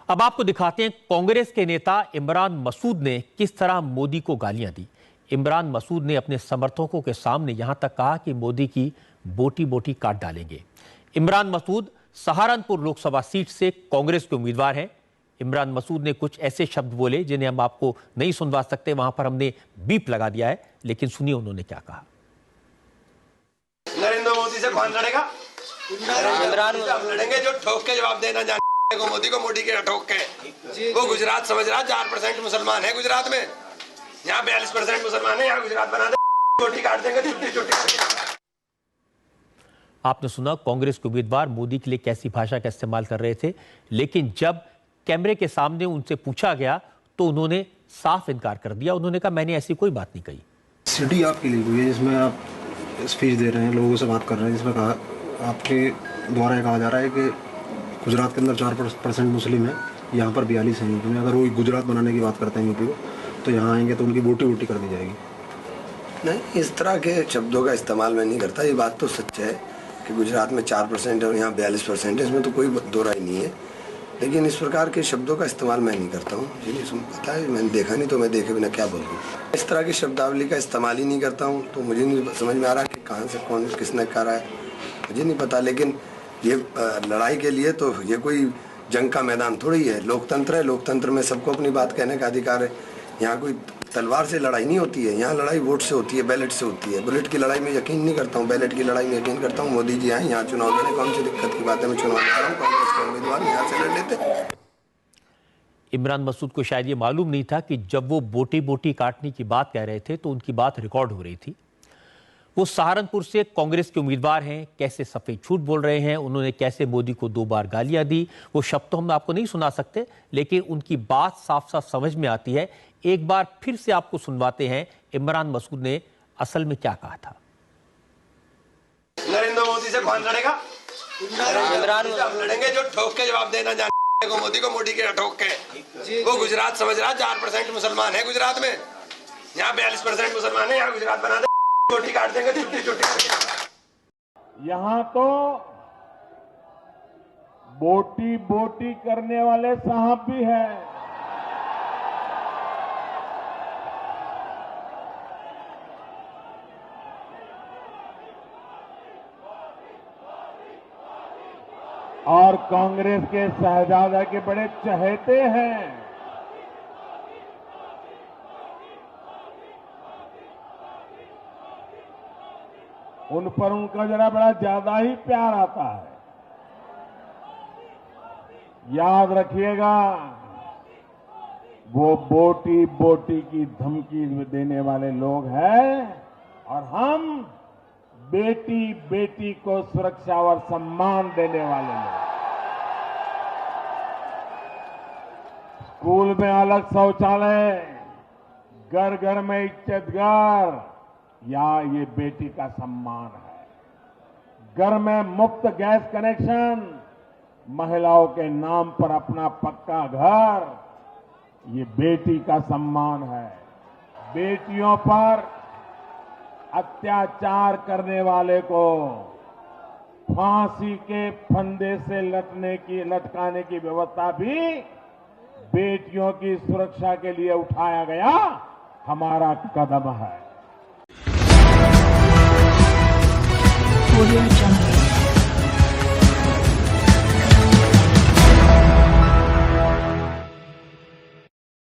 अब आपको दिखाते हैं कांग्रेस के नेता इमरान मसूद ने किस तरह मोदी को गालियां दी। इमरान मसूद ने अपने समर्थकों के सामने यहां तक कहा कि मोदी की बोटी बोटी काट डालेंगे। इमरान मसूद सहारनपुर लोकसभा सीट से कांग्रेस के उम्मीदवार हैं। इमरान मसूद ने कुछ ऐसे शब्द बोले जिन्हें हम आपको नहीं सुनवा सकते, वहां पर हमने बीप लगा दिया है, लेकिन सुनिए उन्होंने क्या कहा। नरेंद्र मोदी से कौन लड़ेगा? इमरान लड़ेंगे जो ठोक के जवाब देना जाने को, मोदी को मोदी के ठोक के। वो गुजरात समझ रहा 4% मुसलमान है गुजरात में, यहाँ 42% मुसलमान है, यहाँ गुजरात बना दे, छोटी काट देंगे छोटी छोटी। आपने सुना कांग्रेस के उम्मीदवार मोदी के लिए कैसी भाषा का इस्तेमाल कर रहे थे, लेकिन जब कैमरे के सामने उनसे पूछा गया तो उन्होंने साफ इनकार कर दिया। उन्होंने कहा मैंने ऐसी कोई बात नहीं कही। सिटी आपके लिए हुई है जिसमें आप स्पीच दे रहे हैं, लोगों से बात कर रहे हैं, जिसमें कहा आपके द्वारा कहा जा रहा है कि गुजरात के अंदर 4% मुस्लिम है, यहाँ पर 42 हैं यूपी में। अगर वो गुजरात बनाने की बात करते हैं यूपी को, तो यहाँ आएंगे तो उनकी बोटी बोटी कर दी जाएगी। नहीं, इस तरह के शब्दों का इस्तेमाल मैं नहीं करता। ये बात तो सच है कि गुजरात में 4% है और यहाँ 42% है, इसमें तो कोई दो राय नहीं है। लेकिन इस प्रकार के शब्दों का इस्तेमाल मैं नहीं करता हूँ। मुझे नहीं पता है, मैंने देखा नहीं, तो मैं देखे बिना क्या बोलूँ। इस तरह की शब्दावली का इस्तेमाल ही नहीं करता हूँ, तो मुझे नहीं समझ में आ रहा कि कहाँ से कौन किसने कहा है, मुझे नहीं पता। लेकिन ये लड़ाई के लिए तो ये कोई जंग का मैदान थोड़ी है। लोकतंत्र है, लोकतंत्र में सबको अपनी बात कहने का अधिकार है। यहाँ कोई तलवार से लड़ाई नहीं होती है, यहाँ लड़ाई वोट से होती है, बैलेट से होती है। बुलेट की लड़ाई में यकीन नहीं करता हूँ, बैलेट की लड़ाई में यकीन करता हूँ। मोदी जी आए यहाँ चुनाव लड़े, कौन सी दिक्कत की बात है? मैं चुनाव लड़ रहा हूँ, कांग्रेस के उम्मीदवार यहाँ से लड़ लेते। इमरान मसूद को शायद ये मालूम नहीं था कि जब वो बोटी बोटी काटने की बात कह रहे थे तो उनकी बात रिकॉर्ड हो रही थी। वो सहारनपुर से कांग्रेस के उम्मीदवार हैं, कैसे सफेद झूठ बोल रहे हैं, उन्होंने कैसे मोदी को 2 बार गालियां दी, वो शब्द तो हम आपको नहीं सुना सकते, लेकिन उनकी बात साफ साफ समझ में आती है। एक बार फिर से आपको सुनवाते हैं इमरान मसूद ने असल में क्या कहा था। नरेंद्र मोदी से कौन लड़ेगा? इमरान लड़ेंगे जो ठोक के जवाब देना जाने को, मोदी को मोदी के ठोक के। वो गुजरात समझ रहा 4% मुसलमान है गुजरात में, यहाँ 42% मुसलमान है, यहाँ गुजरात बना दे, छोटी काट देंगे छोटी छोटी। यहाँ तो बोटी बोटी करने वाले साहब भी हैं। और कांग्रेस के शहजादा के बड़े चहेते हैं। उन पर उनका जरा बड़ा ज्यादा ही प्यार आता है। याद रखिएगा, वो बोटी बोटी की धमकी देने वाले लोग हैं और हम बेटी बेटी को सुरक्षा और सम्मान देने वाले लोग। स्कूल में अलग शौचालय, घर घर में इज्जतघर, या ये बेटी का सम्मान है। घर में मुफ्त गैस कनेक्शन, महिलाओं के नाम पर अपना पक्का घर, ये बेटी का सम्मान है। बेटियों पर अत्याचार करने वाले को फांसी के फंदे से लटकाने की व्यवस्था भी बेटियों की सुरक्षा के लिए उठाया गया हमारा कदम है।